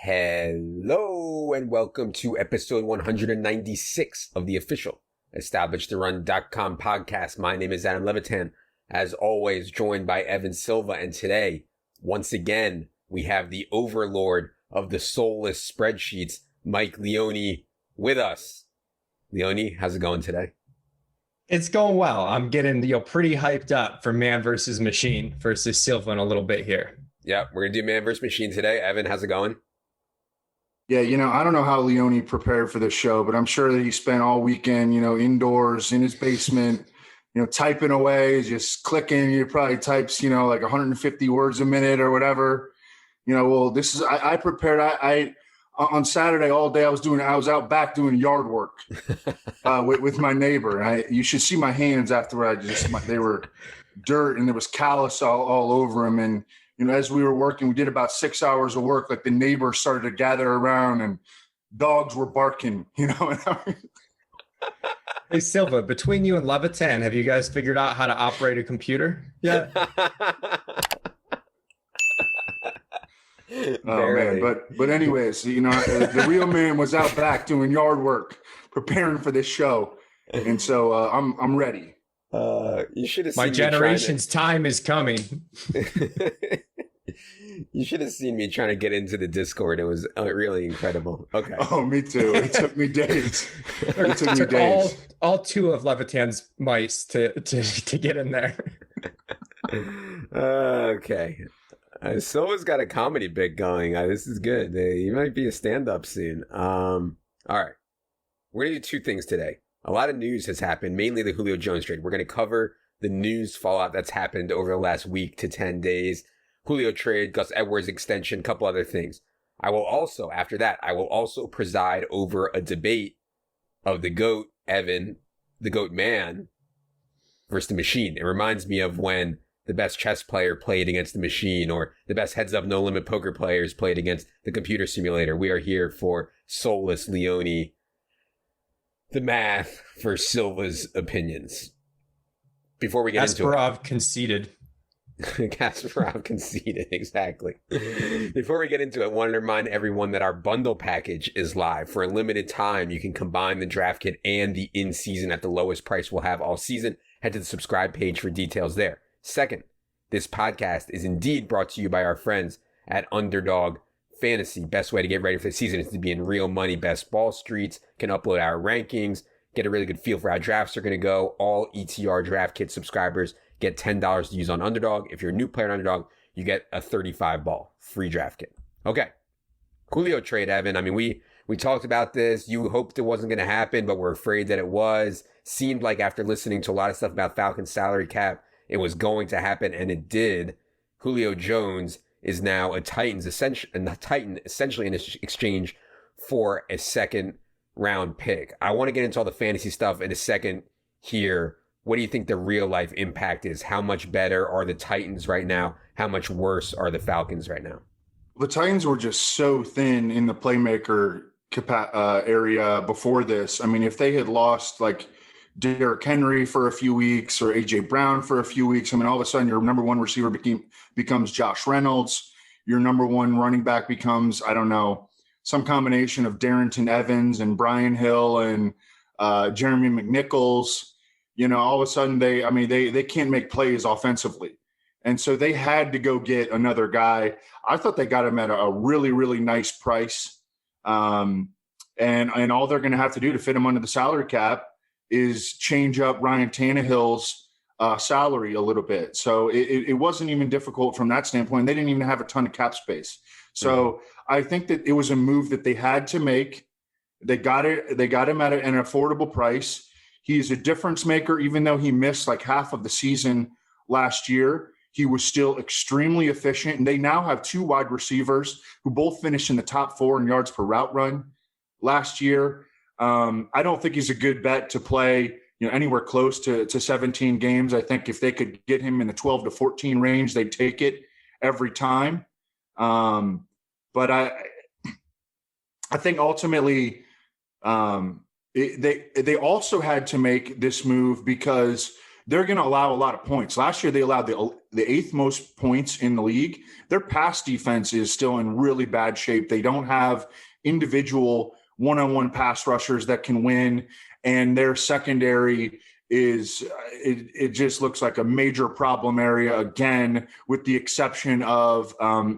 Hello and welcome to episode 196 of the official EstablishTheRun.com podcast. My name is Adam Levitan, as always joined by Evan Silva, and today, once again, we have the overlord of the soulless spreadsheets, Mike Leone, with us. Leone, how's it going today? It's going well. I'm getting pretty hyped up for man versus machine versus Silva in a little bit here. Yeah, we're going to do man versus machine today. Evan, how's it going? Yeah, I don't know how Leone prepared for this show, but I'm sure that he spent all weekend, indoors in his basement, typing away, just clicking. He probably types, like 150 words a minute or whatever. I prepared. I on Saturday all day I was out back doing yard work with my neighbor. You should see my hands after they were dirt and there was callus all over them. And as we were working, we did about 6 hours of work. Like the neighbors started to gather around and dogs were barking, Hey, Silva, between you and Levitan, have you guys figured out how to operate a computer yet? Oh, man. But anyways, the real man was out back doing yard work, preparing for this show. And so I'm ready. You should have seen my generation's time is coming. You should have seen me trying to get into the Discord. It was really incredible. Okay. Oh, me too. It took me days. It took me days. All two of Levitan's mice to get in there. Okay. Silva's got a comedy bit going. This is good. He might be a stand-up soon. All right. We're going to do two things today. A lot of news has happened, mainly the Julio Jones trade. We're going to cover the news fallout that's happened over the last week to 10 days. Julio trade, Gus Edwards extension, couple other things. After that, I will also preside over a debate of the GOAT, Evan, the GOAT man, versus the machine. It reminds me of when the best chess player played against the machine, or the best heads-up no-limit poker players played against the computer simulator. We are here for soulless Leone, the math for Silva's opinions. Before we get into it. Kasparov conceded. Kasparov conceded, exactly. Before we get into it, I want to remind everyone that our bundle package is live. For a limited time, you can combine the draft kit and the in-season at the lowest price we'll have all season. Head to the subscribe page for details there. Second, this podcast is indeed brought to you by our friends at Underdog Fantasy. Best way to get ready for the season is to be in real money best ball streets. Can upload our rankings, get a really good feel for how drafts are going to go. All ETR draft kit subscribers get $10 to use on Underdog. If you're a new player on Underdog, you get a 35 ball free draft kit. Okay. Julio trade, Evan. I mean, we talked about this. You hoped it wasn't going to happen, but we're afraid that it was. Seemed like after listening to a lot of stuff about Falcons salary cap, it was going to happen, and it did. Julio Jones is now a Titan essentially in exchange for a second round pick. I want to get into all the fantasy stuff in a second here. What do you think the real life impact is? How much better are the Titans right now? How much worse are the Falcons right now? The Titans were just so thin in the playmaker area before this. I mean, if they had lost like Derrick Henry for a few weeks or A.J. Brown for a few weeks, I mean, all of a sudden your number one receiver becomes Josh Reynolds. Your number one running back becomes, I don't know, some combination of Darrington Evans and Brian Hill and Jeremy McNichols. All of a sudden they can't make plays offensively. And so they had to go get another guy. I thought they got him at a really, really nice price. And all they're going to have to do to fit him under the salary cap is change up Ryan Tannehill's salary a little bit. So it wasn't even difficult from that standpoint. They didn't even have a ton of cap space. So I think that it was a move that they had to make. They got him at an affordable price. He's a difference maker. Even though he missed like half of the season last year, he was still extremely efficient. And they now have two wide receivers who both finished in the top 4 in yards per route run last year. I don't think he's a good bet to play, anywhere close to 17 games. I think if they could get him in the 12 to 14 range, they'd take it every time. But I think ultimately they also had to make this move because they're going to allow a lot of points. Last year, they allowed the eighth most points in the league. Their pass defense is still in really bad shape. They don't have individual one-on-one pass rushers that can win, and their secondary is it just looks like a major problem area again, with the exception of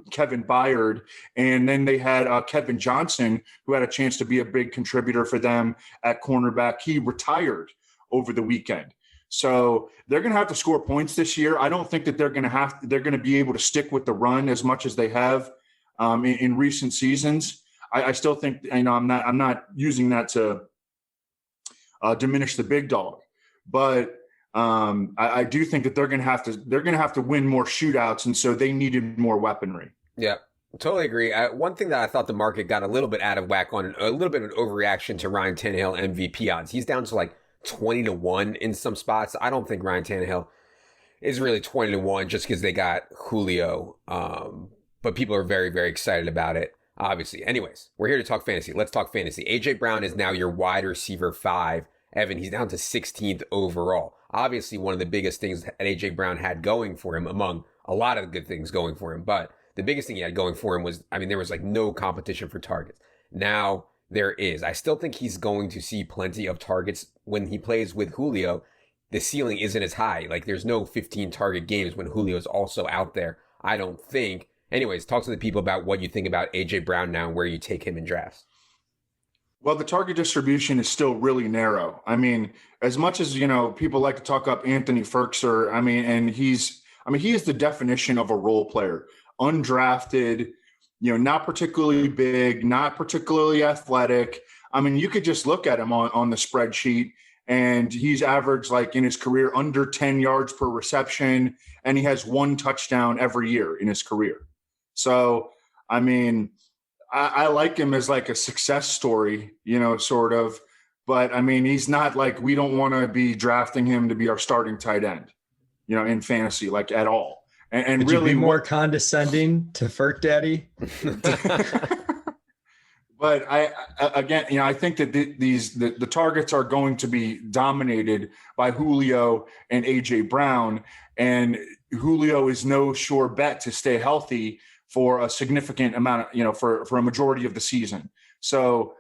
Kevin Byard. And then they had Kevin Johnson, who had a chance to be a big contributor for them at cornerback. He retired over the weekend. So they're going to have to score points this year. I don't think that they're going to be able to stick with the run as much as they have in recent seasons. I still think, I'm not using that to diminish the big dog, but I do think that they're going to have to win more shootouts, and so they needed more weaponry. Yeah, totally agree. One thing that I thought the market got a little bit out of whack on, a little bit of an overreaction to Ryan Tannehill MVP odds. He's down to like 20-1 in some spots. I don't think Ryan Tannehill is really 20-1 just because they got Julio. But people are very, very excited about it, obviously. Anyways, we're here to talk fantasy. Let's talk fantasy. A.J. Brown is now your wide receiver 5. Evan, he's down to 16th overall. Obviously, one of the biggest things that A.J. Brown had going for him, among a lot of good things going for him, but the biggest thing he had going for him was, there was like no competition for targets. Now there is. I still think he's going to see plenty of targets when he plays with Julio. The ceiling isn't as high. Like, there's no 15 target games when Julio's also out there, I don't think. Anyways, talk to the people about what you think about A.J. Brown now and where you take him in drafts. Well, the target distribution is still really narrow. As much as, people like to talk up Anthony Ferkser, he is the definition of a role player. Undrafted, not particularly big, not particularly athletic. You could just look at him on the spreadsheet, and he's averaged, like, in his career, under 10 yards per reception, and he has 1 touchdown every year in his career. So, I like him as like a success story, sort of. But, he's not like, we don't want to be drafting him to be our starting tight end, in fantasy, like, at all. And Could really you be more condescending to Ferk Daddy? But I think that the targets are going to be dominated by Julio and A.J. Brown, and Julio is no sure bet to stay healthy for a significant amount of, for a majority of the season. So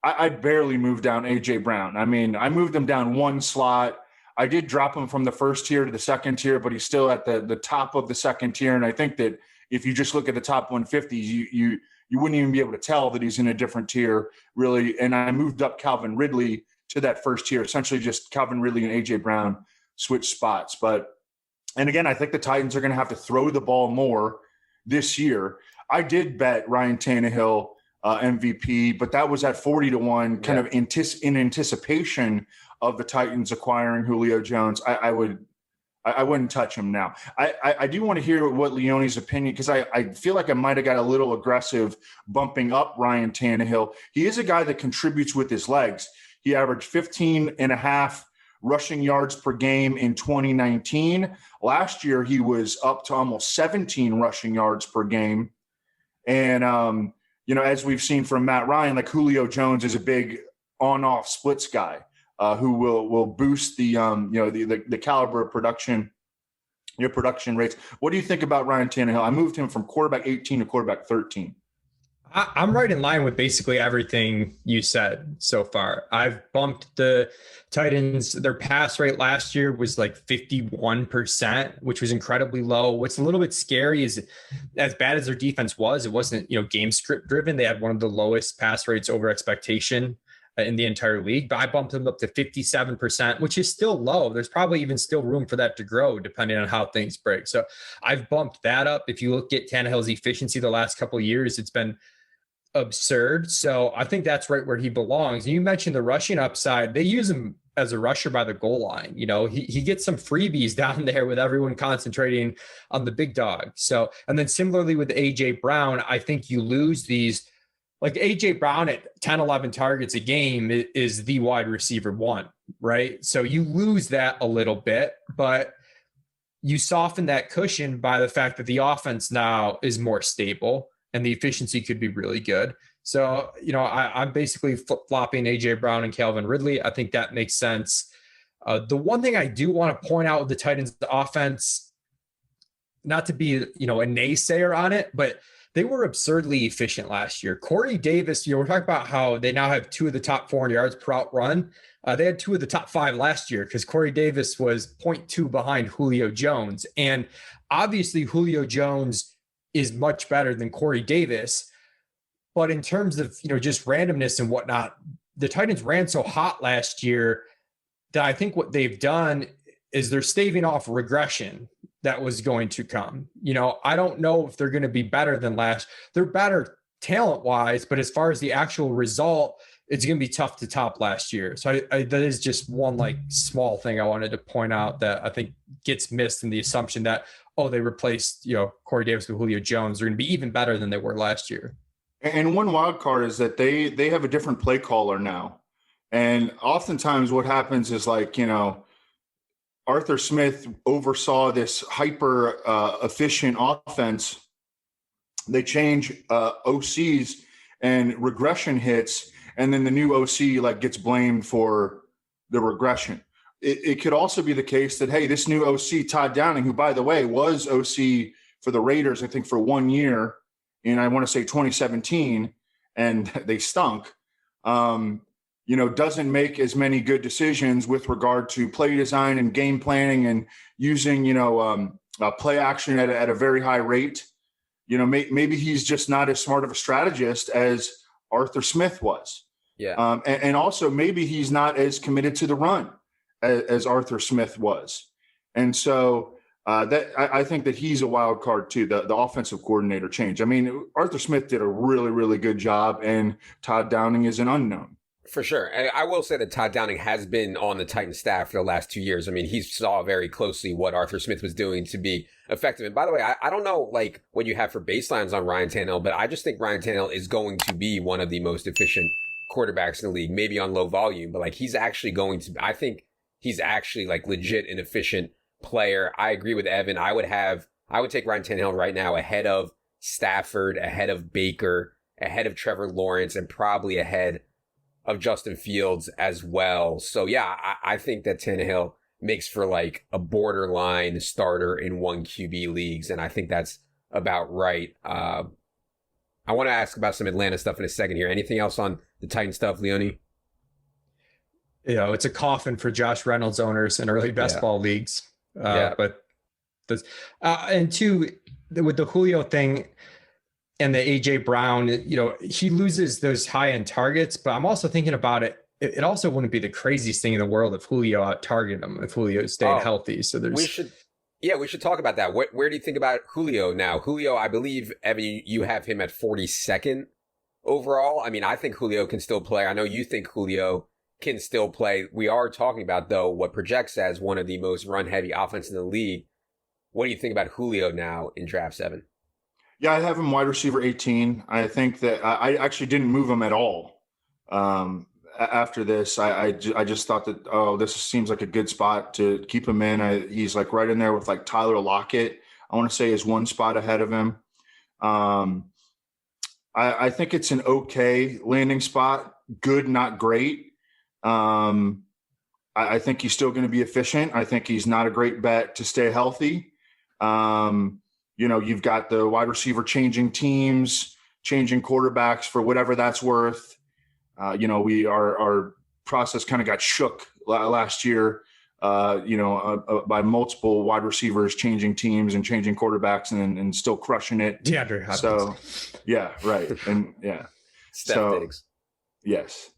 I barely moved down A.J. Brown. I moved him down 1 slot. I did drop him from the first tier to the second tier, but he's still at the top of the second tier. And I think that if you just look at the top 150s, you wouldn't even be able to tell that he's in a different tier, really. And I moved up Calvin Ridley to that first tier, essentially just Calvin Ridley and A.J. Brown switch spots. And again, I think the Titans are going to have to throw the ball more this year. I did bet Ryan Tannehill MVP, but that was at 40-1, kind of in anticipation of the Titans acquiring Julio Jones. I wouldn't touch him now. I do want to hear what Leone's opinion, because I feel like I might have got a little aggressive bumping up Ryan Tannehill. He is a guy that contributes with his legs. He averaged 15.5 rushing yards per game in 2019. Last year, he was up to almost 17 rushing yards per game. And, as we've seen from Matt Ryan, like, Julio Jones is a big on-off splits guy who will boost the caliber of production, your production rates. What do you think about Ryan Tannehill? I moved him from quarterback 18 to quarterback 13. I'm right in line with basically everything you said so far. I've bumped the Titans. Their pass rate last year was like 51%, which was incredibly low. What's a little bit scary is, as bad as their defense was, it wasn't, game script driven. They had one of the lowest pass rates over expectation in the entire league, but I bumped them up to 57%, which is still low. There's probably even still room for that to grow depending on how things break. So I've bumped that up. If you look at Tannehill's efficiency the last couple of years, it's been absurd. So I think that's right where he belongs. You mentioned the rushing upside. They use him as a rusher by the goal line. He gets some freebies down there with everyone concentrating on the big dog. So, and then similarly with A.J. Brown, I think you lose these, like A.J. Brown at 10, 11 targets a game is the wide receiver 1, right? So you lose that a little bit, but you soften that cushion by the fact that the offense now is more stable and the efficiency could be really good. So, I'm basically flip-flopping A.J. Brown and Calvin Ridley. I think that makes sense. The one thing I do want to point out with the Titans offense, not to be, a naysayer on it, but they were absurdly efficient last year. Corey Davis, we're talking about how they now have 2 of the top 400 yards per out run. They had 2 of the top 5 last year because Corey Davis was 0.2 behind Julio Jones. And obviously Julio Jones is much better than Corey Davis. But in terms of, just randomness and whatnot, the Titans ran so hot last year that I think what they've done is they're staving off regression that was going to come. I don't know if they're going to be better than last. They're better talent-wise, but as far as the actual result, it's going to be tough to top last year. So that is just one small thing I wanted to point out that I think gets missed in the assumption that, they replaced, Corey Davis with Julio Jones. They're going to be even better than they were last year. And one wild card is that they have a different play caller now. And oftentimes what happens is Arthur Smith oversaw this hyper efficient offense. They change OCs and regression hits, and then the new OC gets blamed for the regression. It could also be the case that, hey, this new OC, Todd Downing, who, by the way, was OC for the Raiders, I think for 1 year, and I want to say 2017, and they stunk, doesn't make as many good decisions with regard to play design and game planning and using, play action at a very high rate. Maybe he's just not as smart of a strategist as Arthur Smith was. Yeah. And also maybe he's not as committed to the run as Arthur Smith was. And so I think that he's a wild card too, the offensive coordinator change. I mean, Arthur Smith did a really, really good job, and Todd Downing is an unknown. For sure. And I will say that Todd Downing has been on the Titans staff for the last 2 years. I mean, he saw very closely what Arthur Smith was doing to be effective. And by the way, I don't know what you have for baselines on Ryan Tannehill, but I just think Ryan Tannehill is going to be one of the most efficient quarterbacks in the league, maybe on low volume, but he's actually going to, I think he's actually legit an efficient player. I agree with Evan. I would take Ryan Tannehill right now ahead of Stafford, ahead of Baker, ahead of Trevor Lawrence, and probably ahead of Justin Fields as well. So yeah, I think that Tannehill makes for a borderline starter in 1 QB leagues, and I think that's about right. I want to ask about some Atlanta stuff in a second here. Anything else on the Titan stuff, Leone? It's a coffin for Josh Reynolds owners in early best ball leagues. But this, and two, with the Julio thing and the A.J. Brown, he loses those high-end targets, but I'm also thinking about it. It also wouldn't be the craziest thing in the world if Julio out-targeted him, if Julio stayed healthy. So we should talk about that. Where do you think about Julio now? Julio, I believe, Evan, you have him at 42nd overall. I mean, I think Julio can still play. I know you think Julio can still play. We are talking about, though, what projects as one of the most run-heavy offense in the league. What do you think about Julio now in Draft 7? Yeah, I have him wide receiver 18. I think that I actually didn't move him at all. After this, I just thought that, this seems like a good spot to keep him in. He's right in there with Tyler Lockett. I want to say is one spot ahead of him. I think it's an okay landing spot. Good, not great. I think he's still going to be efficient. I think he's not a great bet to stay healthy. You've got the wide receiver changing teams, changing quarterbacks for whatever that's worth. Our process kind of got shook last year, by multiple wide receivers changing teams and changing quarterbacks and still crushing it. DeAndre Hopkins. So, yeah, right. And yeah. Steph Diggs. Yes.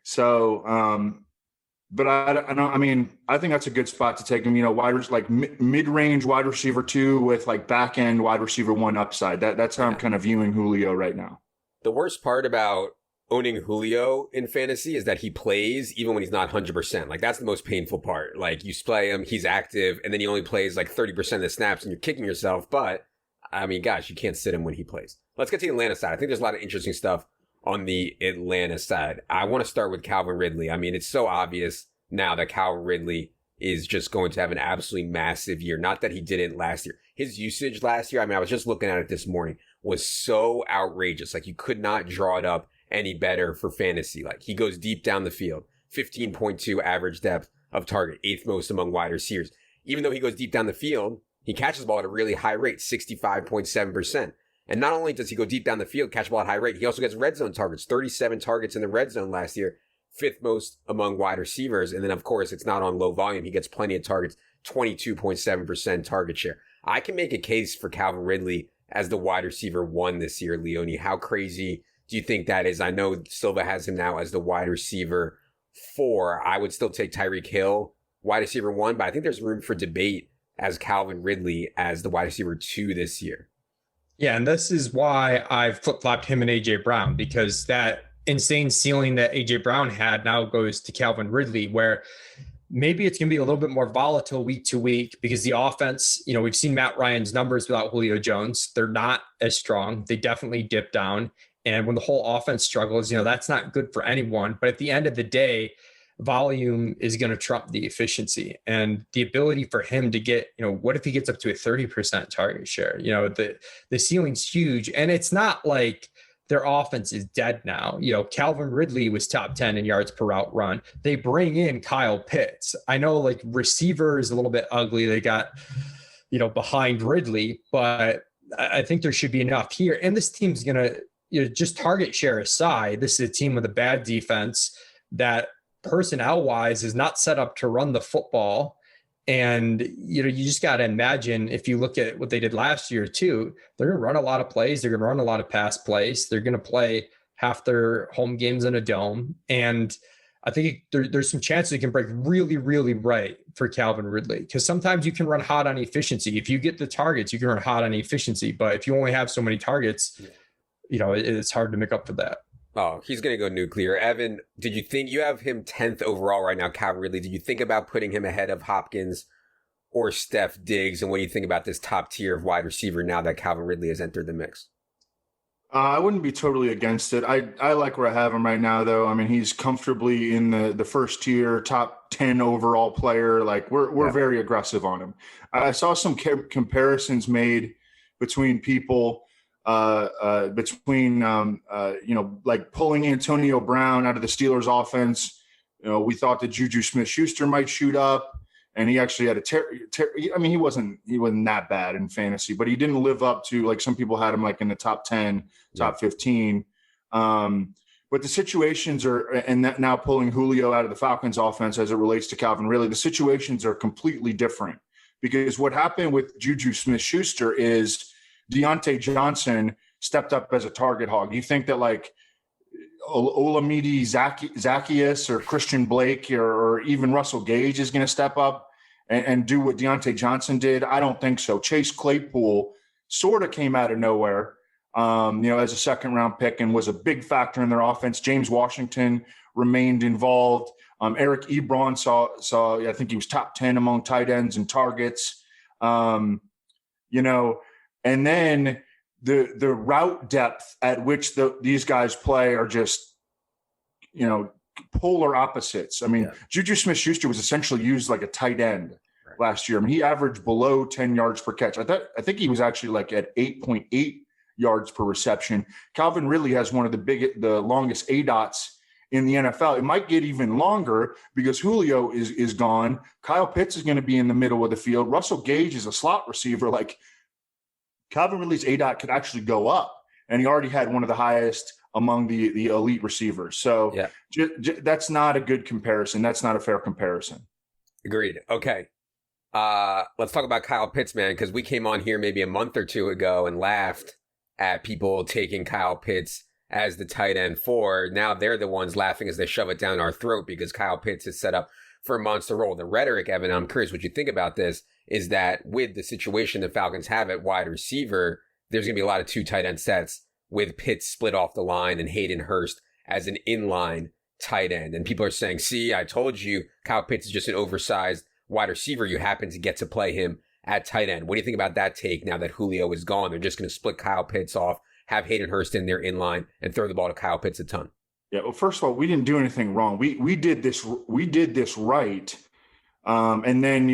So, but I think that's a good spot to take him, mid-range wide receiver 2 with back end wide receiver 1 upside. That's how I'm kind of viewing Julio right now. The worst part about owning Julio in fantasy is that he plays even when he's not 100%. That's the most painful part. You play him, he's active, and then he only plays 30% of the snaps and you're kicking yourself. But I mean, gosh, you can't sit him when he plays. Let's get to the Atlanta side. I think there's a lot of interesting stuff on the Atlanta side. I want to start with Calvin Ridley. I mean, it's so obvious now that Calvin Ridley is just going to have an absolutely massive year. Not that he didn't last year. His usage last year, I mean, I was just looking at it this morning, was so outrageous. You could not draw it up any better for fantasy. He goes deep down the field, 15.2 average depth of target, 8th most among wide receivers. Even though he goes deep down the field, he catches the ball at a really high rate, 65.7%. And not only does he go deep down the field, catch the ball at a high rate, he also gets red zone targets, 37 targets in the red zone last year, 5th most among wide receivers. And then, of course, it's not on low volume. He gets plenty of targets, 22.7% target share. I can make a case for Calvin Ridley as the wide receiver 1 this year, Leone. How crazy do you think that is? I know Silva has him now as the wide receiver 4. I would still take Tyreek Hill, wide receiver 1, but I think there's room for debate as Calvin Ridley as the wide receiver 2 this year. Yeah, and this is why I've flip-flopped him and A.J. Brown, because that insane ceiling that A.J. Brown had now goes to Calvin Ridley, where maybe it's going to be a little bit more volatile week to week because the offense, we've seen Matt Ryan's numbers without Julio Jones. They're not as strong. They definitely dip down. And when the whole offense struggles, that's not good for anyone. But at the end of the day, volume is going to trump the efficiency, and the ability for him to get, what if he gets up to a 30% target share? The ceiling's huge, and it's not like their offense is dead now. Calvin Ridley was top 10 in yards per route run. They bring in Kyle Pitts. I know like receiver is a little bit ugly. They got, behind Ridley, but I think there should be enough here. And this team's going to, just target share aside, this is a team with a bad defense that personnel-wise is not set up to run the football. And, you just got to imagine, if you look at what they did last year too, they're going to run a lot of plays. They're going to run a lot of pass plays. They're going to play half their home games in a dome. And I think there's some chances it can break really, really right for Calvin Ridley, because sometimes you can run hot on efficiency. If you get the targets, you can run hot on efficiency. But if you only have so many targets, it's hard to make up for that. Oh, he's going to go nuclear. Evan, did you think you have him 10th overall right now, Calvin Ridley? Did you think about putting him ahead of Hopkins or Steph Diggs? And what do you think about this top tier of wide receiver now that Calvin Ridley has entered the mix? I wouldn't be totally against it. I like where I have him right now, though. I mean, he's comfortably in the first tier, top 10 overall player. Like we're very aggressive on him. I saw some comparisons made between people. Like pulling Antonio Brown out of the Steelers offense. We thought that Juju Smith-Schuster might shoot up, and he actually had he wasn't that bad in fantasy, but he didn't live up to, like, some people had him like in the top 10, top 15. But the situations are, and that now pulling Julio out of the Falcons offense as it relates to Calvin Ridley, the situations are completely different, because what happened with Juju Smith-Schuster is Deontay Johnson stepped up as a target hog. You think that like Olamide Zaccheaus or Christian Blake or even Russell Gage is going to step up and do what Deontay Johnson did? I don't think so. Chase Claypool sort of came out of nowhere, as a second-round pick, and was a big factor in their offense. James Washington remained involved. Eric Ebron saw I think he was top 10 among tight ends and targets. And then the route depth at which these guys play are just, polar opposites. I mean, Juju Smith-Schuster was essentially used like a tight end last year. I mean, he averaged below 10 yards per catch. I think he was actually like at 8.8 yards per reception. Calvin Ridley has one of the longest ADOTs in the NFL. It might get even longer because Julio is gone. Kyle Pitts is going to be in the middle of the field. Russell Gage is a slot receiver. Like, Calvin Ridley's ADOT could actually go up, and he already had one of the highest among the elite receivers. So that's not a good comparison. That's not a fair comparison. Agreed. Okay. Let's talk about Kyle Pitts, man, because we came on here maybe a month or two ago and laughed at people taking Kyle Pitts as the tight end 4. Now they're the ones laughing as they shove it down our throat because Kyle Pitts is set up for a monster role. The rhetoric, Evan, I'm curious what you think about this, is that with the situation the Falcons have at wide receiver, there's going to be a lot of 2 tight end sets with Pitts split off the line and Hayden Hurst as an inline tight end. And people are saying, see, I told you Kyle Pitts is just an oversized wide receiver. You happen to get to play him at tight end. What do you think about that take now that Julio is gone? They're just going to split Kyle Pitts off, have Hayden Hurst in there inline, and throw the ball to Kyle Pitts a ton. Yeah, well, first of all, we didn't do anything wrong. We did this right And then, we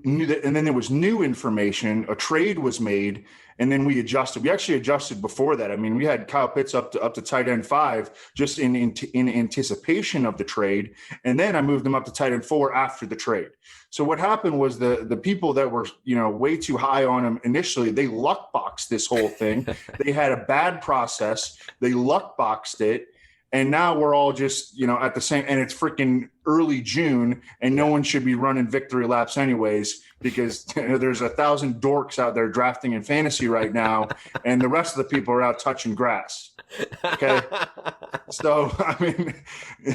knew that, and then there was new information. A trade was made, and then we adjusted. We actually adjusted before that. I mean, we had Kyle Pitts up to tight end 5 just in anticipation of the trade, and then I moved him up to tight end 4 after the trade. So what happened was the people that were way too high on him initially, they luck boxed this whole thing. They had a bad process. They luck boxed it. And now we're all just, at the same, and it's freaking early June, and no one should be running victory laps anyways, because there's 1,000 dorks out there drafting in fantasy right now, and the rest of the people are out touching grass. Okay. So, I mean,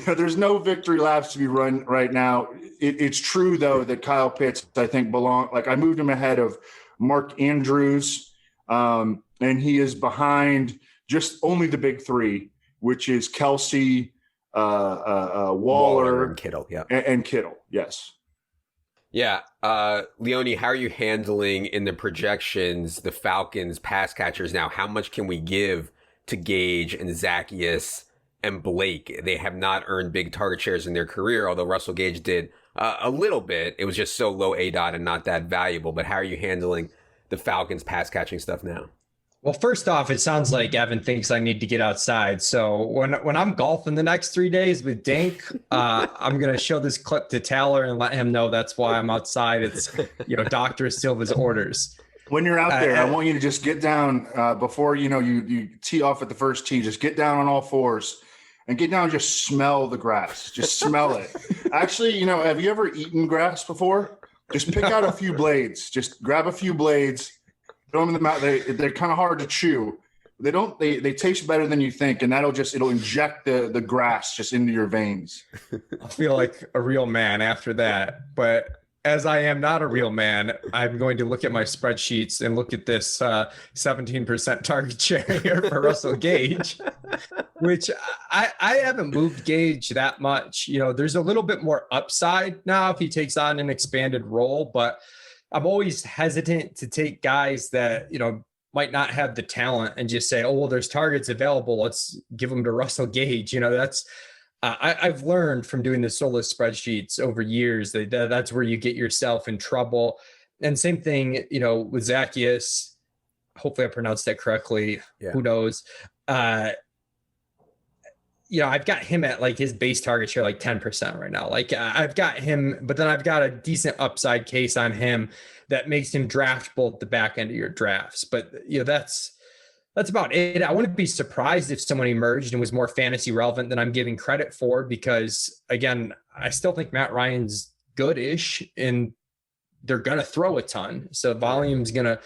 there's no victory laps to be run right now. It's true, though, that Kyle Pitts, I think, I moved him ahead of Mark Andrews, and he is behind just only the big 3, which is Kelsey, Waller, and Kittle. Yeah. And Kittle. Yes. Yeah. Leone, how are you handling in the projections the Falcons pass catchers now? How much can we give to Gage and Zacchaeus and Blake? They have not earned big target shares in their career, although Russell Gage did a little bit. It was just so low ADOT and not that valuable. But how are you handling the Falcons pass catching stuff now? Well, first off, it sounds like Evan thinks I need to get outside. So when I'm golfing the next 3 days with Dink, I'm going to show this clip to Taylor and let him know that's why I'm outside. It's, Dr. Silva's orders. When you're out there, I want you to just get down before, you tee off at the first tee. Just get down on all fours and get down and just smell the grass. Just smell it. Actually, have you ever eaten grass before? Just pick out a few blades. Just grab a few blades. Throw them in the mouth. They're kind of hard to chew. They taste better than you think, and it'll inject the grass just into your veins. I feel like a real man after that. But as I am not a real man, I'm going to look at my spreadsheets and look at this 17% target share here for Russell Gage, which I haven't moved Gage that much. There's a little bit more upside now if he takes on an expanded role, but I'm always hesitant to take guys that, might not have the talent and just say, oh, well, there's targets available. Let's give them to Russell Gage. That's I've learned from doing the solo spreadsheets over years that's where you get yourself in trouble. And same thing, with Zacchaeus. Hopefully I pronounced that correctly. Yeah. Who knows? I've got him at like his base target share, like 10% right now. Like I've got him, but then I've got a decent upside case on him that makes him draftable at the back end of your drafts. But that's about it. I wouldn't be surprised if someone emerged and was more fantasy relevant than I'm giving credit for, because again, I still think Matt Ryan's good-ish and they're going to throw a ton. So volume's going to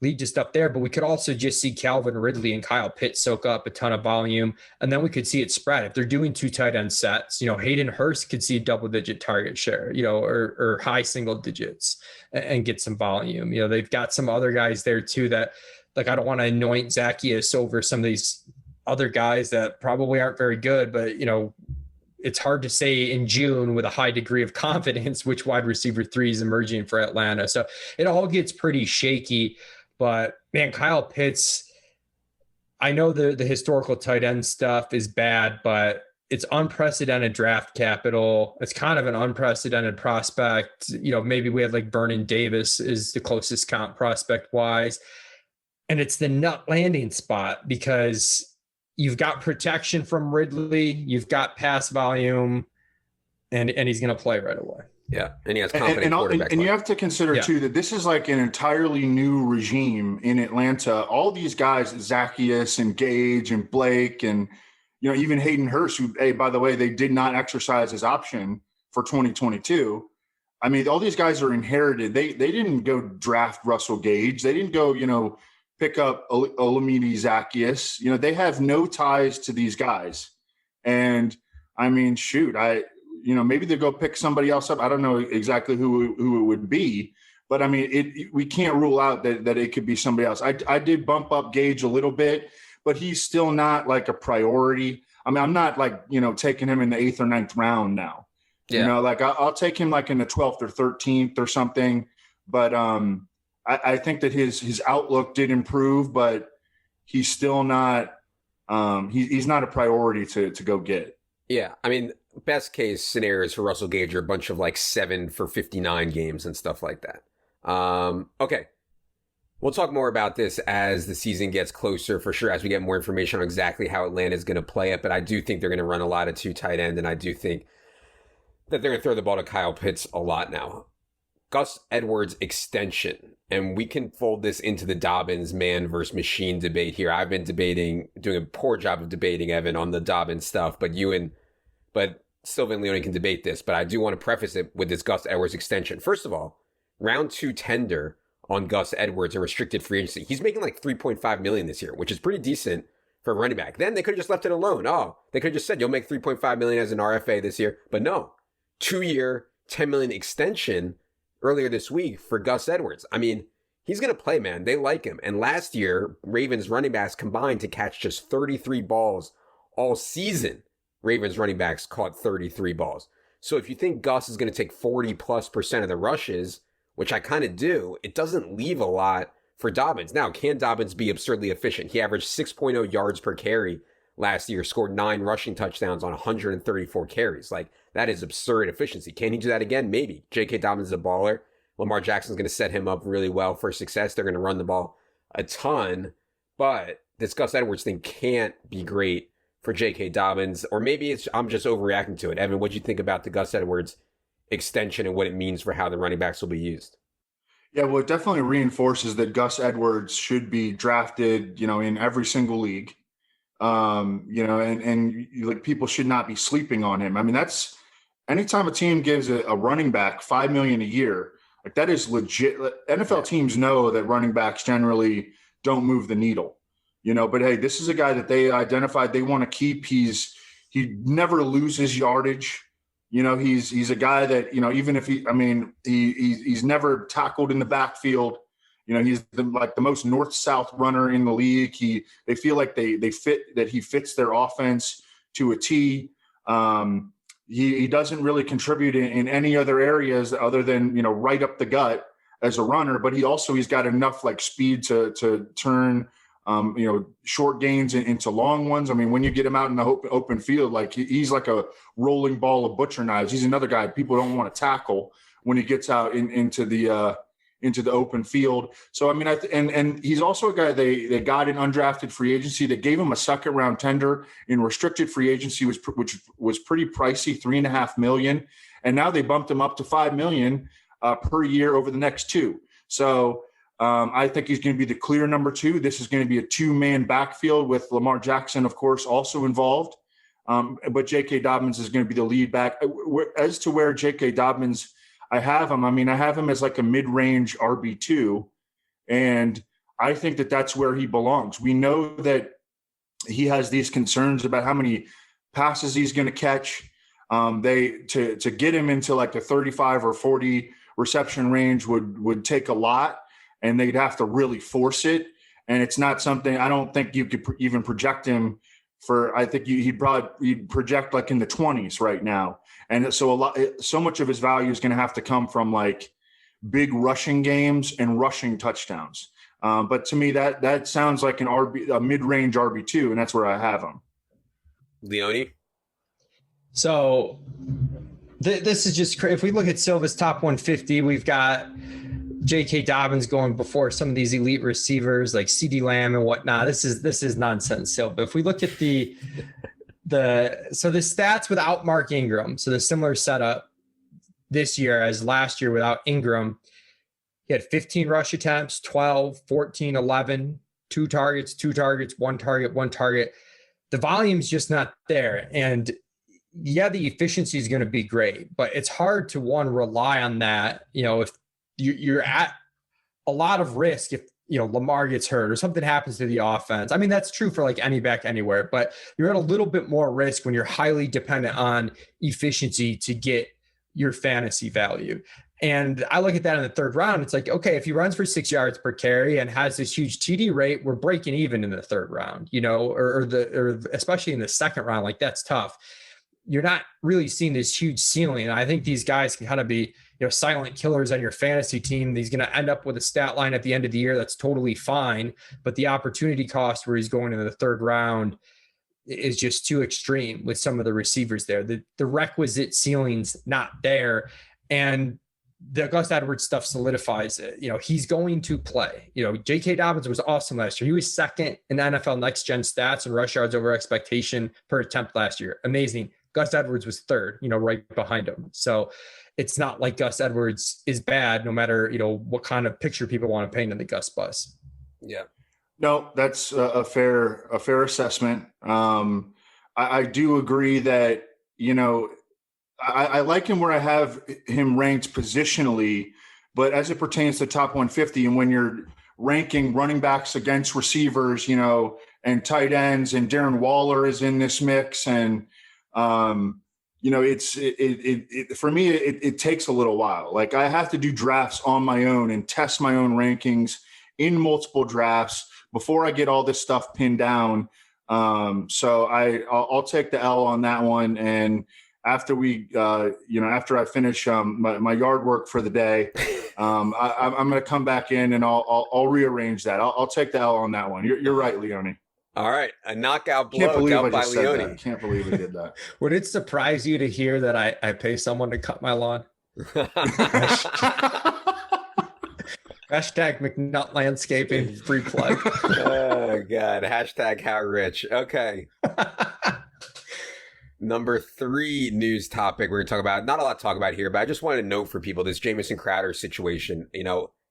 lead to stuff there, but we could also just see Calvin Ridley and Kyle Pitts soak up a ton of volume, and then we could see it spread. If they're doing 2 tight end sets, Hayden Hurst could see double-digit target share, or high single digits and get some volume. They've got some other guys there too that, like, I don't want to anoint Zacchaeus over some of these other guys that probably aren't very good, but, it's hard to say in June with a high degree of confidence which wide receiver 3 is emerging for Atlanta. So it all gets pretty shaky. But man, Kyle Pitts, I know the historical tight end stuff is bad, but it's unprecedented draft capital. It's kind of an unprecedented prospect. Maybe we had like Vernon Davis is the closest comp prospect wise. And it's the nut landing spot because you've got protection from Ridley, you've got pass volume, and he's going to play right away. Yeah, and he has confident quarterback. And you have to consider, too, that this is like an entirely new regime in Atlanta. All these guys, Zacchaeus and Gage and Blake and, even Hayden Hurst, who, hey, by the way, they did not exercise his option for 2022. I mean, all these guys are inherited. They didn't go draft Russell Gage. They didn't go, pick up Olamide Zacchaeus. They have no ties to these guys. And, I mean, shoot, maybe they go pick somebody else up. I don't know exactly who it would be, but I mean, we can't rule out that it could be somebody else. I did bump up Gage a little bit, but he's still not like a priority. I mean, I'm not like, taking him in the 8th or 9th round now. Yeah. I'll take him like in the 12th or 13th or something. But I think that his outlook did improve, but he's still not he's not a priority to go get. Yeah, I mean, best case scenarios for Russell Gage are a bunch of like 7 for 59 games and stuff like that. Okay. We'll talk more about this as the season gets closer, for sure, as we get more information on exactly how Atlanta is going to play it. But I do think they're going to run a lot of 2 tight end, and I do think that they're going to throw the ball to Kyle Pitts a lot now. Gus Edwards extension, and we can fold this into the Dobbins man versus machine debate here. I've been doing a poor job of debating, Evan, on the Dobbins stuff, but Silva and Leone can debate this. But I do want to preface it with this Gus Edwards extension. First of all, round 2 tender on Gus Edwards, a restricted free agency. He's making like $3.5 million this year, which is pretty decent for a running back. Then they could have just left it alone. Oh, they could have just said, you'll make $3.5 million as an RFA this year. But no, 2-year, $10 million extension earlier this week for Gus Edwards. I mean, he's going to play, man. They like him. And last year, Ravens running backs combined to catch just 33 balls all season. Ravens running backs caught 33 balls. So if you think Gus is going to take 40+% of the rushes, which I kind of do, it doesn't leave a lot for Dobbins. Now, can Dobbins be absurdly efficient? He averaged 6.0 yards per carry last year, scored 9 rushing touchdowns on 134 carries. Like, that is absurd efficiency. Can he do that again? Maybe. J.K. Dobbins is a baller. Lamar Jackson's going to set him up really well for success. They're going to run the ball a ton. But this Gus Edwards thing can't be great for J.K. Dobbins. Or maybe I'm just overreacting to it. Evan, what do you think about the Gus Edwards extension and what it means for how the running backs will be used? Yeah, well, it definitely reinforces that Gus Edwards should be drafted, in every single league. And like, people should not be sleeping on him. I mean, that's anytime a team gives a running back $5 million a year, like, that is legit. NFL teams know that running backs generally don't move the needle, but hey, this is a guy that they identified they want to keep. He never loses yardage. He's a guy that, even if he's never tackled in the backfield. He's the most north-south runner in the league. They feel like he fits their offense to a T. He doesn't really contribute in any other areas other than, right up the gut as a runner, but he's got enough like speed to turn, short gains into long ones. I mean, when you get him out in the open field, like, he's like a rolling ball of butcher knives. He's another guy people don't want to tackle when he gets out into the open field. So, I mean, and he's also a guy they got in undrafted free agency. They gave him a second round tender in restricted free agency, which was pretty pricey, $3.5 million. And now they bumped him up to $5 million per year over the next 2. So I think he's going to be the clear number 2. This is going to be a 2-man backfield with Lamar Jackson, of course, also involved. But J.K. Dobbins is going to be the lead back. As to where J.K. Dobbins, I have him as like a mid-range RB2, and I think that that's where he belongs. We know that he has these concerns about how many passes he's going to catch. To get him into like the 35 or 40 reception range would take a lot, and they'd have to really force it. And it's not something, I don't think you could even project him for. I think he'd project like in the 20s right now. And so so much of his value is going to have to come from like big rushing games and rushing touchdowns. But to me, that sounds like a mid-range RB2, and that's where I have him. Leone? So this is just crazy. If we look at Silva's top 150, we've got J.K. Dobbins going before some of these elite receivers like CeeDee Lamb and whatnot. This is nonsense, Silva. If we look at the stats without Mark Ingram, so the similar setup this year as last year without Ingram, he had 15 rush attempts, 12, 14, 11, 2 targets, 1 target. The volume's just not there. And yeah, the efficiency is going to be great, but it's hard to rely on that. If you're at a lot of risk, if Lamar gets hurt or something happens to the offense. I mean, that's true for like any back anywhere, but you're at a little bit more risk when you're highly dependent on efficiency to get your fantasy value. And I look at that in the 3rd round. It's like, okay, if he runs for 6 yards per carry and has this huge TD rate, we're breaking even in the 3rd round, or especially in the 2nd round. Like, that's tough. You're not really seeing this huge ceiling. And I think these guys can kind of be, silent killers on your fantasy team. He's going to end up with a stat line at the end of the year that's totally fine. But the opportunity cost where he's going into the 3rd round, is just too extreme with some of the receivers there. The requisite ceiling's not there. And the Gus Edwards stuff solidifies it. He's going to play. J.K. Dobbins was awesome last year. He was second in the NFL next gen stats and rush yards over expectation per attempt last year. Amazing. Gus Edwards was third, right behind him. So it's not like Gus Edwards is bad, no matter, what kind of picture people want to paint in the Gus bus. Yeah. No, that's a fair assessment. I do agree that, I like him where I have him ranked positionally, but as it pertains to top 150, and when you're ranking running backs against receivers, and tight ends, and Darren Waller is in this mix, and it's for me, it takes a little while. Like, I have to do drafts on my own and test my own rankings in multiple drafts before I get all this stuff pinned down. So I'll take the L on that one. And after after I finish my yard work for the day, I'm going to come back in and I'll rearrange that. I'll take the L on that one. You're right, Leone. All right, a knockout blow dealt by Leone. Can't believe I did that. Would it surprise you to hear that I pay someone to cut my lawn? Hashtag McNutt Landscaping, free plug. Oh, God. Hashtag how rich. Okay. Number 3 news topic we're going to talk about. Not a lot to talk about here, but I just wanted to note for people this Jamison Crowder situation.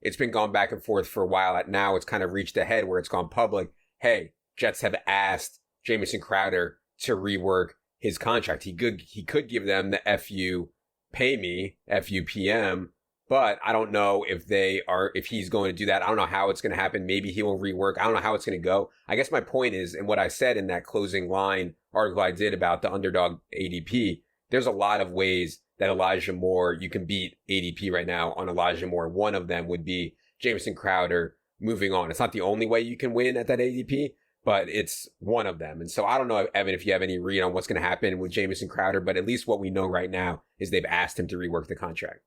It's been going back and forth for a while. Now it's kind of reached a head where it's gone public. Hey, Jets have asked Jamison Crowder to rework his contract. He could give them the FU pay me, FUPM, but I don't know if he's going to do that. I don't know how it's going to happen. Maybe he will rework. I don't know how it's going to go. I guess my point is, and what I said in that closing line article I did about the underdog ADP, there's a lot of ways that Elijah Moore, you can beat ADP right now on Elijah Moore. One of them would be Jamison Crowder moving on. It's not the only way you can win at that ADP, but it's one of them. And so I don't know, Evan, if you have any read on what's going to happen with Jamison Crowder, but at least what we know right now is they've asked him to rework the contract.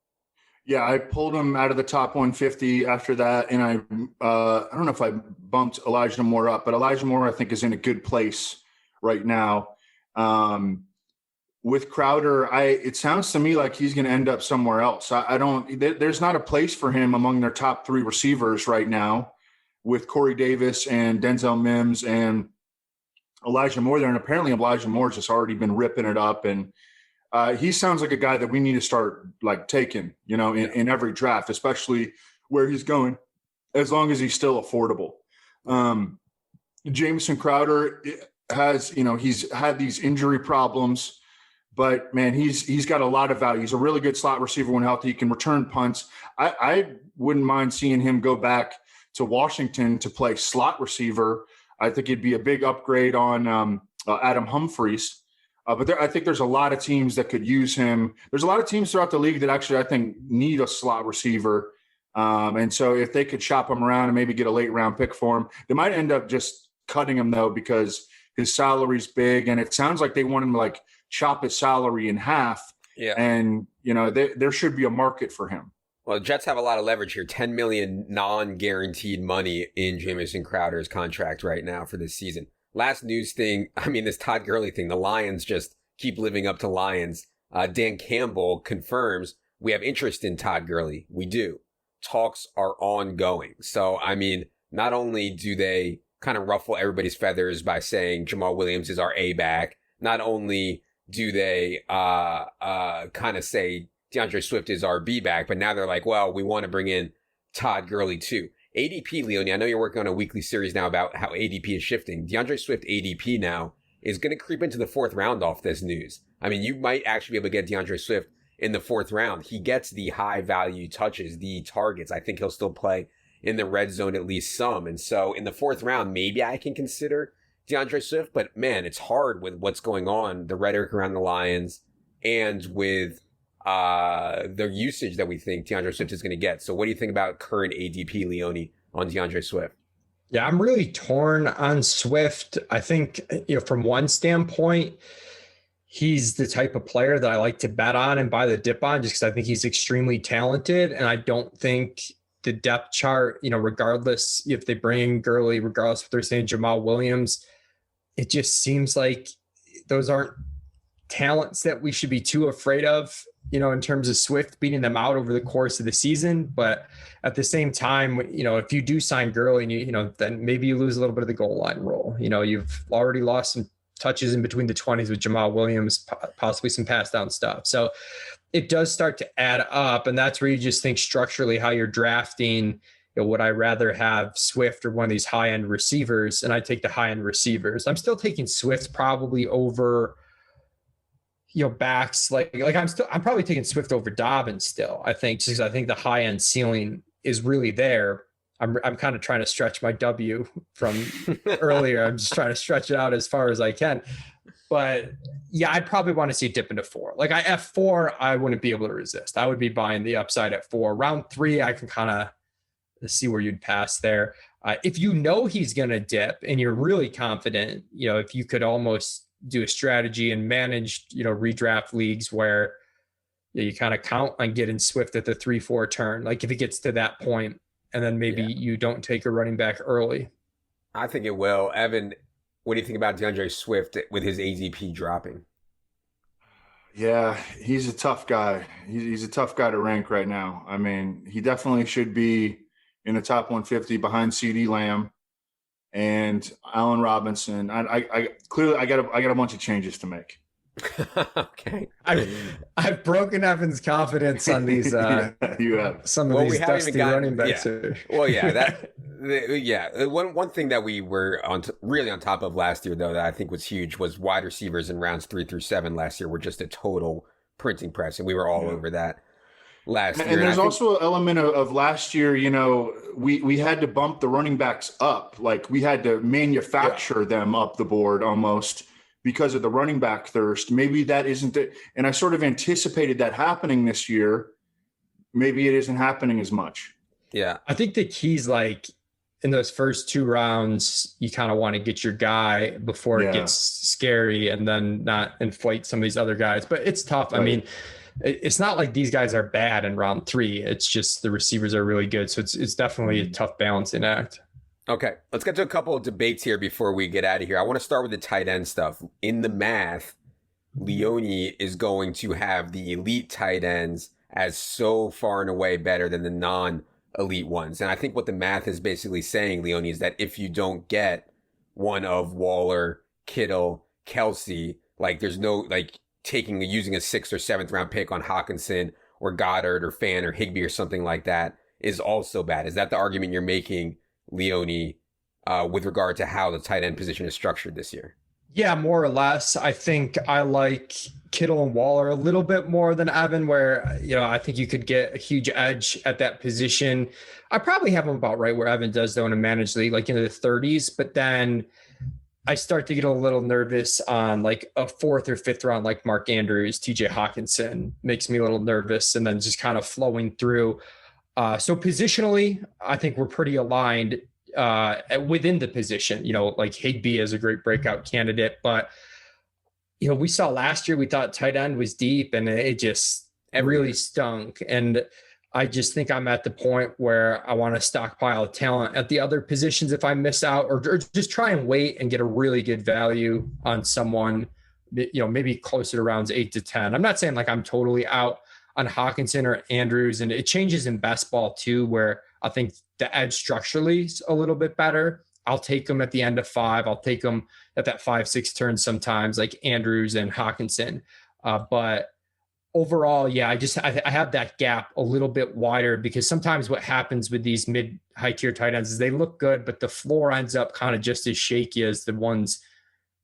Yeah, I pulled him out of the top 150 after that, and I don't know if I bumped Elijah Moore up, but Elijah Moore I think is in a good place right now. With Crowder, it sounds to me like he's going to end up somewhere else. There's not a place for him among their top 3 receivers right now, with Corey Davis and Denzel Mims and Elijah Moore there, and apparently Elijah Moore's just already been ripping it up, and he sounds like a guy that we need to start taking, in every draft, especially where he's going, as long as he's still affordable. Jamison Crowder has, he's had these injury problems, but man, he's got a lot of value. He's a really good slot receiver when healthy. He can return punts. I wouldn't mind seeing him go back to Washington to play slot receiver. I think it'd be a big upgrade on Adam Humphries. But I think there's a lot of teams that could use him. There's a lot of teams throughout the league that actually, I think, need a slot receiver. And so if they could shop him around and maybe get a late round pick for him, they might end up just cutting him, though, because his salary's big. And it sounds like they want him to chop his salary in half. Yeah. And, there should be a market for him. Well, the Jets have a lot of leverage here. $10 million non-guaranteed money in Jamison Crowder's contract right now for this season. Last news thing, this Todd Gurley thing, the Lions just keep living up to Lions. Dan Campbell confirms we have interest in Todd Gurley. We do. Talks are ongoing. So, not only do they kind of ruffle everybody's feathers by saying Jamal Williams is our A-back, not only do they kind of say DeAndre Swift is our B-back, but now they're like, well, we want to bring in Todd Gurley too. ADP, Leone, I know you're working on a weekly series now about how ADP is shifting. DeAndre Swift ADP now is going to creep into the 4th round off this news. You might actually be able to get DeAndre Swift in the 4th round. He gets the high value touches, the targets. I think he'll still play in the red zone at least some. And so in the 4th round, maybe I can consider DeAndre Swift, but man, it's hard with what's going on, the rhetoric around the Lions and with the usage that we think DeAndre Swift is going to get. So what do you think about current ADP, Leone, on DeAndre Swift? Yeah, I'm really torn on Swift. I think, from one standpoint, he's the type of player that I like to bet on and buy the dip on just because I think he's extremely talented. And I don't think the depth chart, regardless if they bring Gurley, regardless if they're saying Jamal Williams, it just seems like those aren't talents that we should be too afraid of, in terms of Swift beating them out over the course of the season. But at the same time, if you do sign Gurley, and then maybe you lose a little bit of the goal line role. You've already lost some touches in between the 20s with Jamal Williams, possibly some pass down stuff. So it does start to add up. And that's where you just think structurally how you're drafting. Would I rather have Swift or one of these high end receivers? And I take the high end receivers. I'm still taking Swift probably over, backs like I'm probably taking Swift over Dobbins still. I think just because I think the high end ceiling is really there. I'm kind of trying to stretch my W from earlier. I'm just trying to stretch it out as far as I can. But yeah, I'd probably want to see it dip into 4. Like at 4, I wouldn't be able to resist. I would be buying the upside at 4. Round 3, I can kind of see where you'd pass there. If he's going to dip and you're really confident, if you could almost do a strategy and manage, redraft leagues where you kind of count on getting Swift at the 3-4 turn. Like if it gets to that point, and then maybe you don't take a running back early. I think it will. Evan, what do you think about DeAndre Swift with his ADP dropping? Yeah, he's a tough guy. He's a tough guy to rank right now. I mean, he definitely should be in the top 150 behind CeeDee Lamb and Allen Robinson. I clearly got a bunch of changes to make. Okay. I've broken Evan's confidence on these you have some of these dusty running backs. Yeah. Well, yeah, one thing that we were really on top of last year, though, that I think was huge was wide receivers in rounds 3 through 7 last year were just a total printing press, and we were all over that last year. And there's also an element of last year, we had to bump the running backs up. Like we had to manufacture them up the board almost because of the running back thirst. Maybe that isn't it. And I sort of anticipated that happening this year. Maybe it isn't happening as much. Yeah. I think the key's like in those first 2 rounds, you kind of want to get your guy before it gets scary and then not inflate some of these other guys. But it's tough. Right. I mean, it's not like these guys are bad in round 3. It's just the receivers are really good. So it's definitely a tough balancing act. Okay, let's get to a couple of debates here before we get out of here. I want to start with the tight end stuff. In the math, Leone is going to have the elite tight ends as so far and away better than the non-elite ones. And I think what the math is basically saying, Leone, is that if you don't get one of Waller, Kittle, Kelsey, like there's no, like using a 6th or 7th round pick on Hawkinson or Goddard or Fan or Higbee or something like that is also bad. Is that the argument you're making, Leone, with regard to how the tight end position is structured this year? Yeah, more or less. I think I like Kittle and Waller a little bit more than Evan, where, I think you could get a huge edge at that position. I probably have them about right where Evan does, though, in a managed league, like into the 30s. But then I start to get a little nervous on like a 4th or 5th round, like Mark Andrews, TJ Hawkinson makes me a little nervous, and then just kind of flowing through. So positionally, I think we're pretty aligned within the position. Like Higbee is a great breakout candidate, but we saw last year, we thought tight end was deep, and it just really stunk. And I just think I'm at the point where I want to stockpile talent at the other positions if I miss out, or just try and wait and get a really good value on someone, maybe closer to rounds 8 to 10. I'm not saying like I'm totally out on Hawkinson or Andrews, and it changes in best ball too, where I think the edge structurally is a little bit better. I'll take them at the end of 5. I'll take them at that 5-6 turn sometimes, like Andrews and Hawkinson. But overall, yeah, I have that gap a little bit wider, because sometimes what happens with these mid-high tier tight ends is they look good, but the floor ends up kind of just as shaky as the ones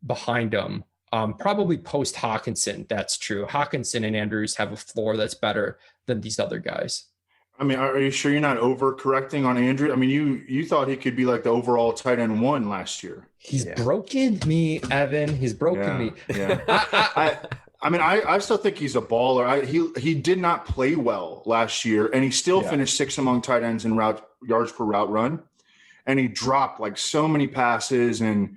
behind them. Probably post Hawkinson, that's true. Hawkinson and Andrews have a floor that's better than these other guys. I mean, are you sure you're not overcorrecting on Andrew? I mean, you thought he could be like the overall tight end 1 last year. He's broken me, Evan. He's broken me. Yeah. I still think he's a baller. He did not play well last year, and he still finished 6th among tight ends in yards per route run. And he dropped like so many passes, and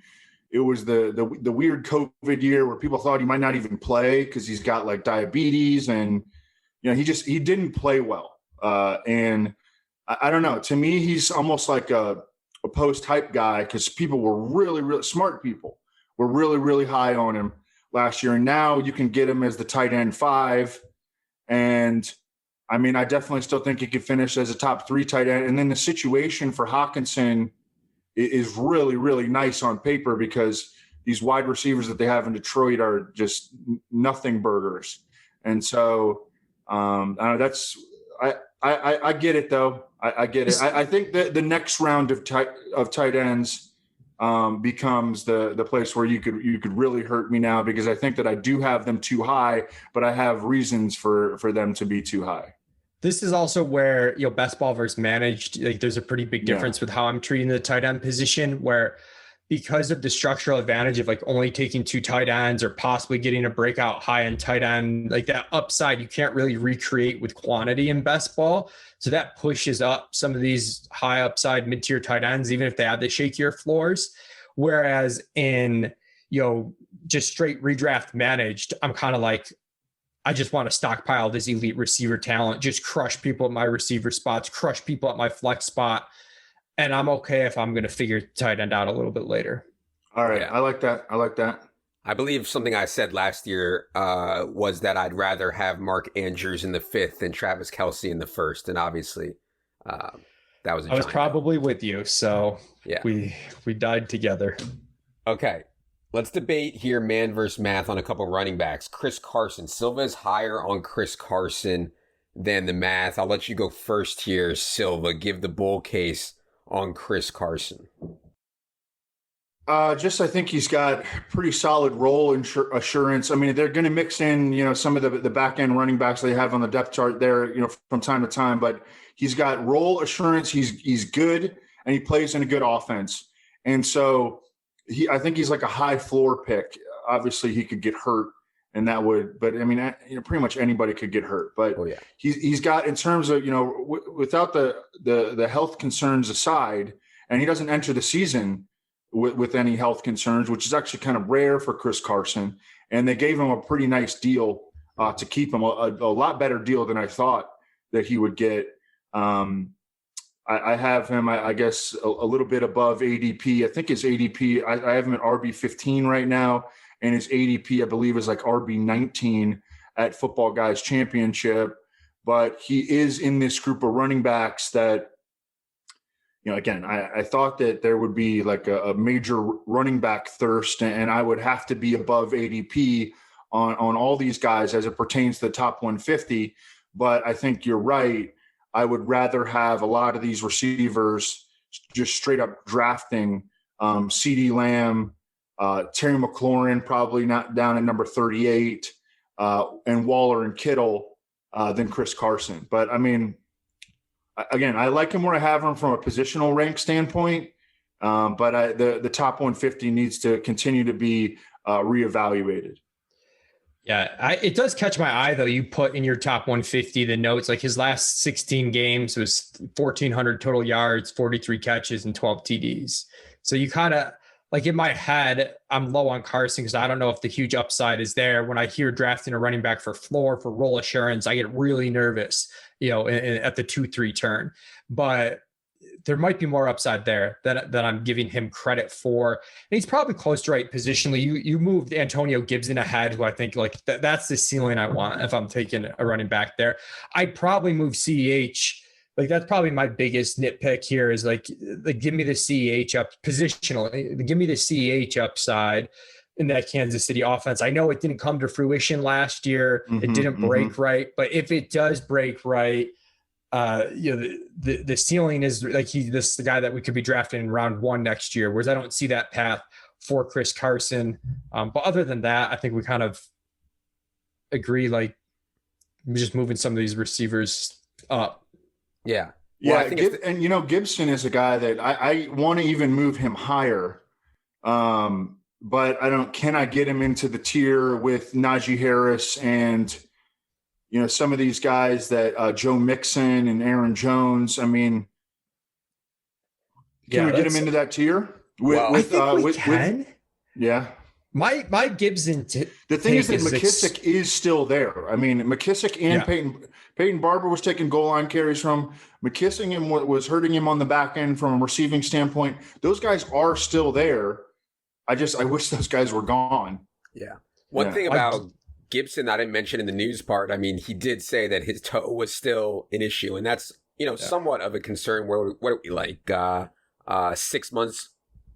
it was the weird COVID year where people thought he might not even play because he's got like diabetes, and he didn't play well. And I don't know. To me, he's almost like a post-hype guy, because people were really, really smart people were really, really high on him last year. And now you can get him as the tight end 5. And I mean, I definitely still think he could finish as a top 3 tight end. And then the situation for Hockenson is really, really nice on paper because these wide receivers that they have in Detroit are just nothing burgers. And so I get it though. I get it. I think that the next round of tight ends becomes the place where you could really hurt me now, because I think that I do have them too high, but I have reasons for them to be too high. This is also where, best ball versus managed, like there's a pretty big difference with how I'm treating the tight end position, where because of the structural advantage of like only taking 2 tight ends or possibly getting a breakout high end tight end, like that upside, you can't really recreate with quantity in best ball. So that pushes up some of these high upside mid-tier tight ends, even if they have the shakier floors. Whereas in, just straight redraft managed, I'm kind of like, I just want to stockpile this elite receiver talent, just crush people at my receiver spots, crush people at my flex spot. And I'm okay if I'm going to figure tight end out a little bit later. All right. Yeah. I like that. I believe something I said last year was that I'd rather have Mark Andrews in the 5th than Travis Kelce in the 1st. And obviously that was I was probably with you. So yeah, we died together. Okay. Let's debate here, man versus math, on a couple running backs. Chris Carson. Silva is higher on Chris Carson than the math. I'll let you go first here, Silva. Give the bull case on Chris Carson. I think he's got pretty solid role assurance. I mean, they're going to mix in, some of the back end running backs they have on the depth chart there, from time to time. But he's got role assurance. He's good, and he plays in a good offense. And so I think he's like a high floor pick. Obviously, he could get hurt, and that would. But I mean, pretty much anybody could get hurt. But he's got, in terms of without the health concerns aside, and he doesn't enter the season with any health concerns, which is actually kind of rare for Chris Carson. And they gave him a pretty nice deal to keep him, a lot better deal than I thought that he would get. I have him, I guess, a little bit above ADP. I think his ADP, I have him at RB15 right now, and his ADP, I believe, is like RB19 at Football Guys Championship. But he is in this group of running backs that, again, I thought that there would be like a major running back thirst, and I would have to be above ADP on all these guys as it pertains to the top 150. But I think you're right. I would rather have a lot of these receivers just straight up drafting CeeDee Lamb, Terry McLaurin, probably not down at number 38, and Waller and Kittle than Chris Carson. But I mean, again, I like him where I have him from a positional rank standpoint, but the top 150 needs to continue to be reevaluated. Yeah, it does catch my eye, though. You put in your top 150 the notes, like his last 16 games was 1,400 total yards, 43 catches, and 12 TDs. So you kind of, like in my head, I'm low on Carson because I don't know if the huge upside is there. When I hear drafting a running back for floor, for role assurance, I get really nervous, at the 2-3 turn. But there might be more upside there than I'm giving him credit for. And he's probably close to right positionally. You moved Antonio Gibson ahead, who I think like that's the ceiling I want if I'm taking a running back there. I'd probably move CEH. Like that's probably my biggest nitpick here is like give me the CEH up positionally. Give me the CEH upside in that Kansas City offense. I know it didn't come to fruition last year. It didn't break right. But if it does break right, the ceiling is like this is the guy that we could be drafting in round 1 next year, whereas I don't see that path for Chris Carson. But other than that, I think we kind of agree, like just moving some of these receivers up. Yeah. Well, I think Gibson is a guy that I want to even move him higher. But can I get him into the tier with Najee Harris and some of these guys that Joe Mixon and Aaron Jones? I mean, can we get him into that tier? I think we can. Yeah. My Gibson. The thing is that McKissick is still there. I mean, McKissick and Peyton Barber was taking goal line carries from McKissick and was hurting him on the back end from a receiving standpoint. Those guys are still there. I wish those guys were gone. Yeah. One thing about Gibson I didn't mention in the news part, I mean, he did say that his toe was still an issue, and that's, somewhat of a concern. What are we, like 6 months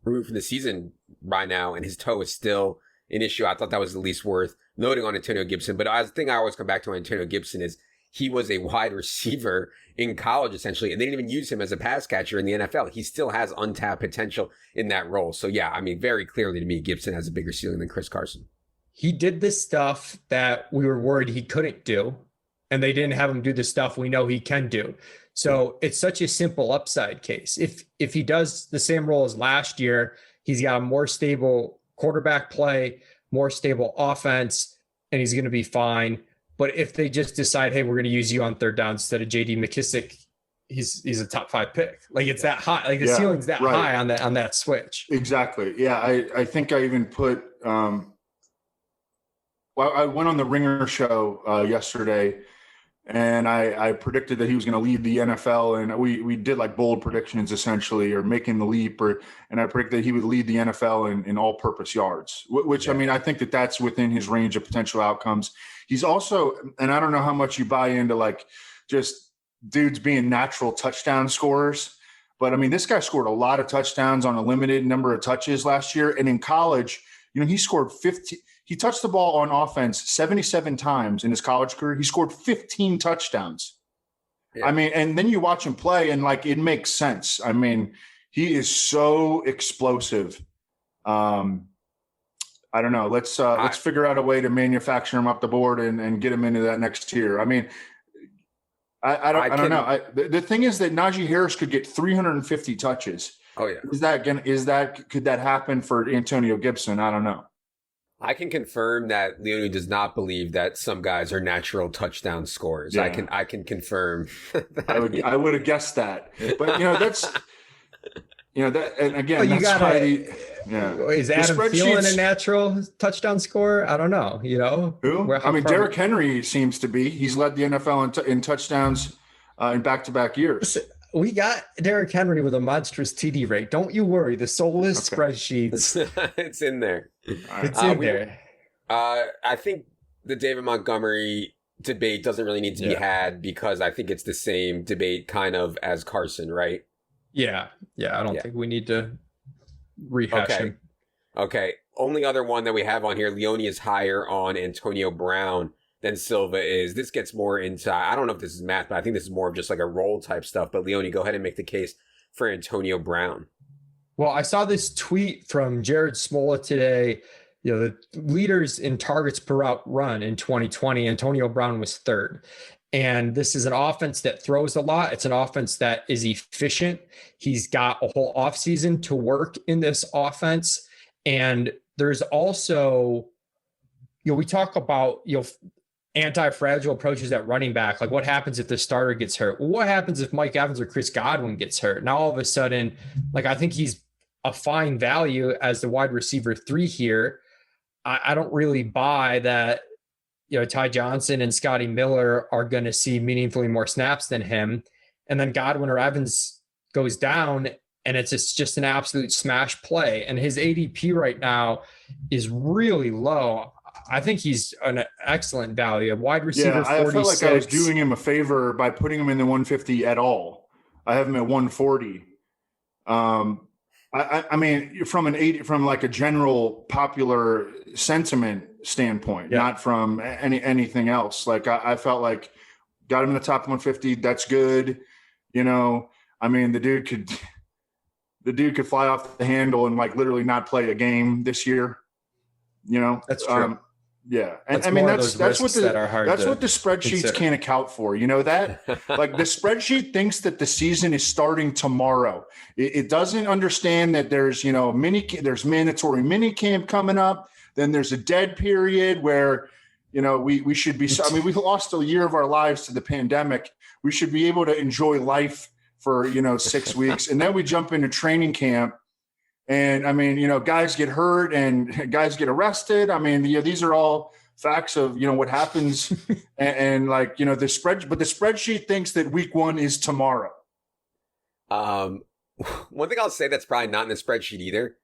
removed from the season by now, and his toe is still an issue. I thought that was at least worth noting on Antonio Gibson. But the thing I always come back to on Antonio Gibson is he was a wide receiver in college, essentially, and they didn't even use him as a pass catcher in the NFL. He still has untapped potential in that role. So, yeah, I mean, very clearly to me, Gibson has a bigger ceiling than Chris Carson. He did this stuff that we were worried he couldn't do, and they didn't have him do the stuff we know he can do. So it's such a simple upside case. If he does the same role as last year, he's got a more stable quarterback play, more stable offense, and he's going to be fine. But if they just decide, hey, we're going to use you on third down instead of J.D. McKissick, he's a top 5 pick. Like, it's that high. Like, the ceiling's that high on that switch. Exactly. Yeah, I think I even put well, I went on the Ringer show yesterday, and I predicted that he was going to lead the NFL, and we did like bold predictions essentially, or making the leap, and I predicted he would lead the NFL in all-purpose yards, which I mean, I think that's within his range of potential outcomes. He's also, and I don't know how much you buy into like just dudes being natural touchdown scorers, but I mean, this guy scored a lot of touchdowns on a limited number of touches last year, and in college, he scored 50. He touched the ball on offense 77 times in his college career. He scored 15 touchdowns. Yeah. I mean, and then you watch him play and like, it makes sense. I mean, he is so explosive. I don't know. Let's figure out a way to manufacture him up the board and get him into that next tier. I mean, I don't know. The thing is that Najee Harris could get 350 touches. Oh yeah. Could that happen for Antonio Gibson? I don't know. I can confirm that Leone does not believe that some guys are natural touchdown scorers. Yeah. I can confirm. I would have guessed that, but that's that. And again, is Adam Thielen a natural touchdown scorer? I don't know. Who? I mean, Derrick Henry seems to be. He's led the NFL in touchdowns in back-to-back years. We got Derrick Henry with a monstrous TD rate. Don't you worry. The soulless spreadsheets. It's in there. It's in there. I think the David Montgomery debate doesn't really need to be had, because I think it's the same debate kind of as Carson, right? Yeah. I don't think we need to rehash him. Okay. Only other one that we have on here, Leone is higher on Antonio Brown than Silva is. This gets more into, I don't know if this is math, but I think this is more of just like a role type stuff. But Leone, go ahead and make the case for Antonio Brown. Well, I saw this tweet from Jared Smola today. The leaders in targets per route run in 2020, Antonio Brown was third. And this is an offense that throws a lot. It's an offense that is efficient. He's got a whole offseason to work in this offense. And there's also, we talk about, anti-fragile approaches at running back. Like, what happens if the starter gets hurt? What happens if Mike Evans or Chris Godwin gets hurt? Now, all of a sudden, like, I think he's a fine value as the wide receiver 3 here. I don't really buy that, Ty Johnson and Scotty Miller are going to see meaningfully more snaps than him. And then Godwin or Evans goes down, and it's just an absolute smash play. And his ADP right now is really low. I think he's an excellent value. A wide receiver 46. I felt like I was doing him a favor by putting him in the 150 at all. I have him at 140. I mean, from like a general popular sentiment standpoint, not from anything else. Like I felt like got him in the top 150. That's good. I mean, the dude could fly off the handle and like literally not play a game this year. That's true. Yeah. And I mean, that's what the spreadsheets can't account for. That like the spreadsheet thinks that the season is starting tomorrow. It doesn't understand that there's, there's mandatory mini camp coming up. Then there's a dead period where, we should be, I mean, we lost a year of our lives to the pandemic. We should be able to enjoy life for, 6 weeks. And then we jump into training camp. And I mean, guys get hurt and guys get arrested. I mean, these are all facts of, what happens and like, but the spreadsheet thinks that week 1 is tomorrow. One thing I'll say that's probably not in the spreadsheet either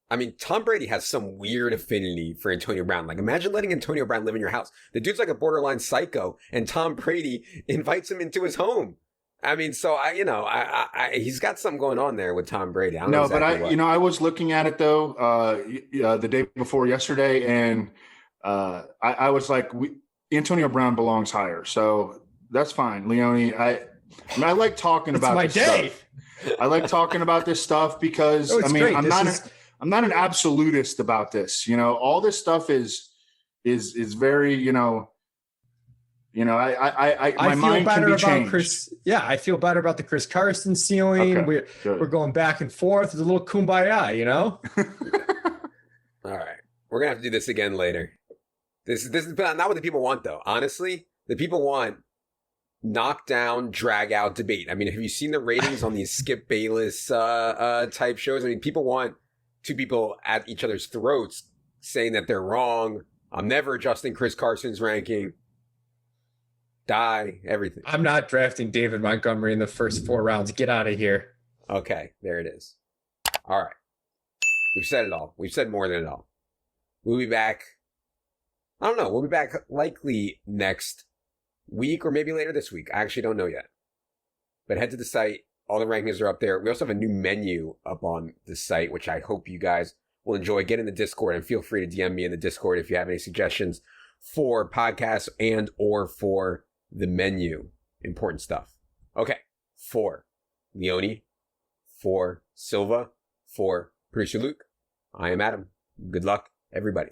I mean, Tom Brady has some weird affinity for Antonio Brown. Like, imagine letting Antonio Brown live in your house. The dude's like a borderline psycho, and Tom Brady invites him into his home. I mean, so he's got something going on there with Tom Brady. I don't know exactly I was looking at it though, the day before yesterday, and I was like, Antonio Brown belongs higher, so that's fine, Leone. I like talking about this stuff. I like talking about this stuff because I'm not an absolutist about this. All this stuff is very, my mind can be changed. I feel better about the Chris Carson ceiling. Okay, we're going back and forth. It's a little kumbaya, All right. We're going to have to do this again later. This is not what the people want, though. Honestly, the people want knockdown, drag out debate. I mean, have you seen the ratings on these Skip Bayless type shows? I mean, people want two people at each other's throats saying that they're wrong. I'm never adjusting Chris Carson's ranking. Die, everything. I'm not drafting David Montgomery in the first 4 rounds. Get out of here. Okay, there it is. All right. We've said it all. We've said more than it all. We'll be back. I don't know. We'll be back likely next week or maybe later this week. I actually don't know yet. But head to the site. All the rankings are up there. We also have a new menu up on the site, which I hope you guys will enjoy. Get in the Discord and feel free to DM me in the Discord if you have any suggestions for podcasts and or for the menu. Important stuff. Okay. For Leone, for Silva, for producer Luke, I am Adam. Good luck, everybody.